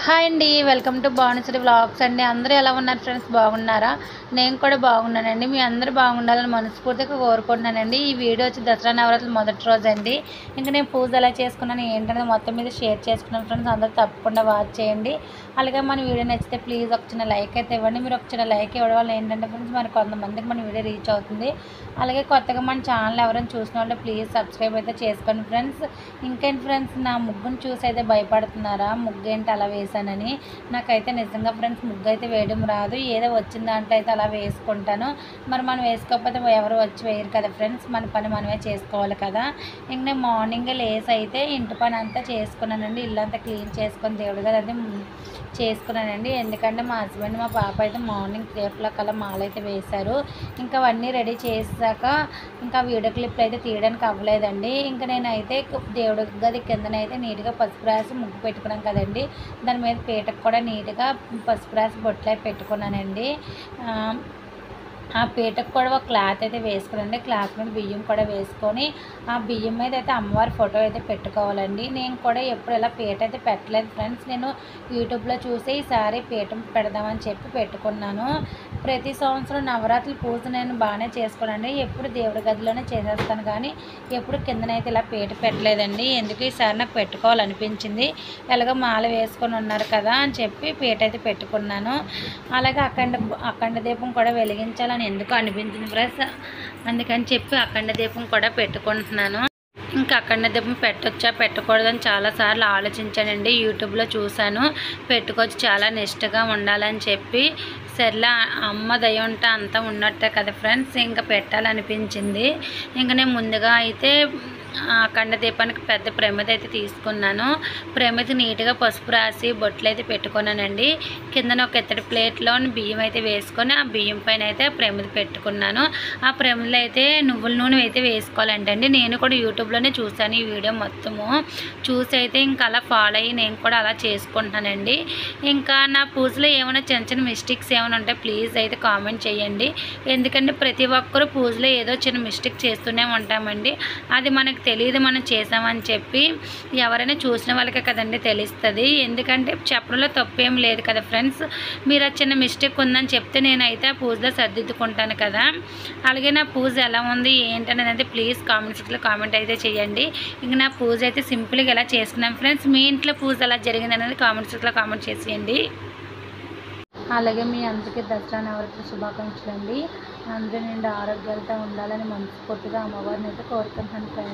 Hi అండి, welcome to Bhanusri vlogs అండి. అందరూ ఎలా ఉన్నారు ఫ్రెండ్స్? బాగున్నారా? నేను కూడా బాగున్నానండి. మీ అందరూ బాగుండాలని మనస్ఫూర్తిగా కోరుకుంటున్నానండి. ఈ వీడియో వచ్చి దసరా నవరాత్రులు మొదటి రోజు అండి. ఇంకా నేను పూజ ఎలా చేసుకున్నాను ఏంటనేది మొత్తం మీద షేర్ చేసుకున్నాను ఫ్రెండ్స్. అందరూ తప్పకుండా వాచ్ చేయండి. అలాగే మన వీడియో నచ్చితే ప్లీజ్ ఒక చిన్న లైక్ అయితే ఇవ్వండి. మీరు ఒక చిన్న లైక్ ఇవ్వడం వల్ల ఏంటంటే ఫ్రెండ్స్ మరి కొంతమందికి మన వీడియో రీచ్ అవుతుంది. అలాగే కొత్తగా మన ఛానల్ ఎవరైనా చూసిన వాళ్ళు ప్లీజ్ సబ్స్క్రైబ్ అయితే చేసుకోండి ఫ్రెండ్స్. ఇంకేంటి ఫ్రెండ్స్, నా ముగ్గును చూసి అయితే భయపడుతున్నారా? ముగ్గు ఏంటి అలా వేసానని? నాకైతే నిజంగా ఫ్రెండ్స్ ముగ్గు అయితే వేయడం రాదు. ఏదో వచ్చిన దాంట్లో అయితే అలా వేసుకుంటాను. మరి మనం వేసుకోకపోతే ఎవరు వచ్చి వేయరు కదా ఫ్రెండ్స్. మన పని మనమే చేసుకోవాలి కదా. ఇంక నేను మార్నింగే లేసి అయితే ఇంటి పని అంతా చేసుకున్నానండి. ఇల్లంతా క్లీన్ చేసుకొని దేవుడు కదా అది చేసుకున్నానండి. ఎందుకంటే మా హస్బెండ్ మా పాప అయితే మార్నింగ్ 3 కల్లా మాల అయితే వేశారు. ఇంకా అవన్నీ రెడీ చేసాక ఇంకా వీడియో క్లిప్లు అయితే తీయడానికి అవ్వలేదండి. ఇంకా నేనైతే దేవుడి గది కిందనైతే నీట్గా పసుపు రాసి ముగ్గు పెట్టుకున్నాం కదండి, దాని మీద పీటకు కూడా నీట్గా పసుపు రాసి బొట్లే పెట్టుకున్నానండి. ఆ పీటకు కూడా ఒక క్లాత్ అయితే వేసుకునండి. క్లాత్ మీద బియ్యం కూడా వేసుకొని ఆ బియ్యం మీద అయితే అమ్మవారి ఫోటో అయితే పెట్టుకోవాలండి. నేను కూడా ఎప్పుడు ఇలా పీట అయితే పెట్టలేదు ఫ్రెండ్స్. నేను యూట్యూబ్లో చూసి ఈసారి పీఠం పెడదామని చెప్పి పెట్టుకున్నాను. ప్రతి సంవత్సరం నవరాత్రుల పూజ నేను బాగానే చేసుకోనండి. ఎప్పుడు దేవుడి గదిలోనే చేసేస్తాను, కానీ ఎప్పుడు కిందనైతే ఇలా పీట పెట్టలేదండి. ఎందుకు ఈసారి నాకు పెట్టుకోవాలనిపించింది. ఎలాగో మాల వేసుకొని ఉన్నారు కదా అని చెప్పి పీట అయితే పెట్టుకున్నాను. అలాగే అఖండ దీపం కూడా వెలిగించాలని ఎందుకు అనిపించింది ఫ్రెండ్స్. అందుకని చెప్పి అఖండ దీపం కూడా పెట్టుకుంటున్నాను. ఇంకా అఖండ దీపం పెట్టొచ్చా పెట్టకూడదని చాలాసార్లు ఆలోచించానండి. యూట్యూబ్లో చూశాను, పెట్టుకోవచ్చు చాలా నిష్టగా ఉండాలని చెప్పి. సర్లే అమ్మ దయ ఉంటే అంతా ఉన్నట్టే కదా ఫ్రెండ్స్, ఇంకా పెట్టాలనిపించింది. ఇంకా నేను ముందుగా అయితే అఖండ దీపానికి పెద్ద ప్రమిద అయితే తీసుకున్నాను. ప్రమిద నీట్గా పసుపు రాసి బొట్లు అయితే పెట్టుకున్నానండి. కిందన ఒక ఇత్తడి ప్లేట్లో బియ్యం అయితే వేసుకొని ఆ బియ్యం పైన అయితే ప్రమిద పెట్టుకున్నాను. ఆ ప్రమిదలో అయితే నువ్వుల నూనె అయితే వేసుకోవాలంటండి. నేను కూడా యూట్యూబ్లోనే చూశాను ఈ వీడియో మొత్తము చూసి అయితే ఇంకా అలా ఫాలో అయ్యి నేను కూడా అలా చేసుకుంటున్నానండి. ఇంకా నా పూజలో ఏమైనా చిన్న చిన్న మిస్టేక్స్ ఏమైనా ఉంటే ప్లీజ్ అయితే కామెంట్ చేయండి. ఎందుకంటే ప్రతి ఒక్కరు పూజలో ఏదో చిన్న మిస్టేక్ చేస్తూనే ఉంటామండి. అది మనకు తెలియదు మనం చేసామని చెప్పి. ఎవరైనా చూసిన వాళ్ళకే కదండి తెలుస్తుంది. ఎందుకంటే చెప్పడంలో తప్పేం లేదు కదా ఫ్రెండ్స్. మీరు ఆ చిన్న మిస్టేక్ ఉందని చెప్తే నేనైతే ఆ పూజలో సర్దిద్దుకుంటాను కదా. అలాగే నా పూజ ఎలా ఉంది ఏంటనేది ప్లీజ్ కామెంట్ సెక్షన్లో కామెంట్ అయితే చేయండి. ఇంక నా పూజ అయితే సింపుల్గా ఎలా చేసుకున్నాం ఫ్రెండ్స్. మీ ఇంట్లో పూజ ఎలా జరిగింది అనేది కామెంట్ సెక్షన్లో కామెంట్ చేసేయండి. అలాగే మీ అందరికీ దసరా నవరాత్రి శుభాకాంక్షలు అండి. అందరూ నిండు ఆరోగ్యాలతో ఉండాలని మనస్ఫూర్తిగా అమ్మవారిని అయితే కోరుకుంటున్నాను ఫ్రెండ్స్.